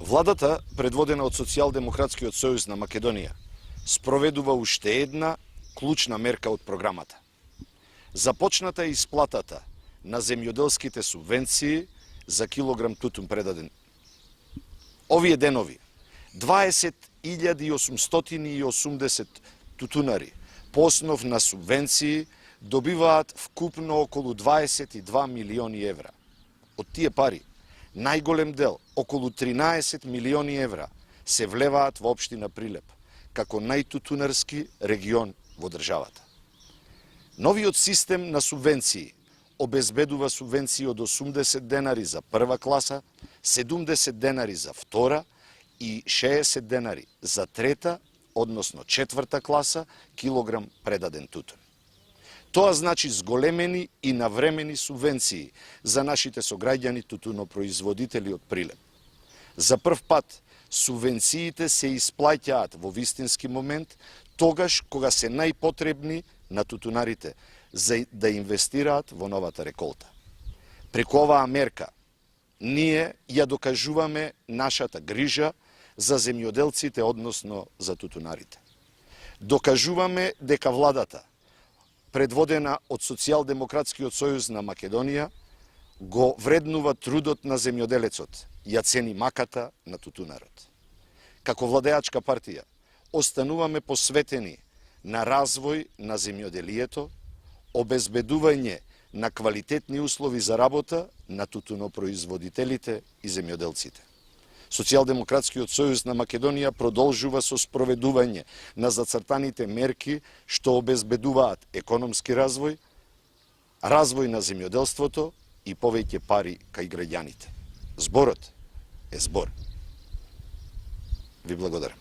Владата, предводена од Социјалдемократскиот сојуз на Македонија, спроведува уште една клучна мерка од програмата. Започната е исплатата на земјоделските субвенции за килограм тутун предаден. Овие денови 20.880 тутунари по основ на субвенции добиваат вкупно околу 22 милиони евра. Од тие пари, најголем дел, околу 13 милиони евра, се влеваат во општина Прилеп, како најтутунарски регион во државата. Новиот систем на субвенции обезбедува субвенции од 80 денари за прва класа, 70 денари за втора и 60 денари за трета, односно четврта класа, килограм предаден тутун. Тоа значи зголемени и навремени субвенции за нашите сограѓани тутунопроизводители од Прилеп. За прв пат субвенциите се исплаќаат во вистински момент, тогаш кога се најпотребни на тутунарите за да инвестираат во новата реколта. Преку оваа мерка, ние ја докажуваме нашата грижа за земјоделците, односно за тутунарите. Докажуваме дека владата, предводена од Социјалдемократскиот сојуз на Македонија, го вреднува трудот на земјоделецот, ја цени маката на тутунарот. Како владеачка партија, остануваме посветени на развој на земјоделието, обезбедување на квалитетни услови за работа на тутунопроизводителите и земјоделците. Социјалдемократскиот сојуз на Македонија продолжува со спроведување на зацртаните мерки што обезбедуваат економски развој, развој на земјоделството и повеќе пари кај граѓаните. Зборот е збор. Ви благодарам.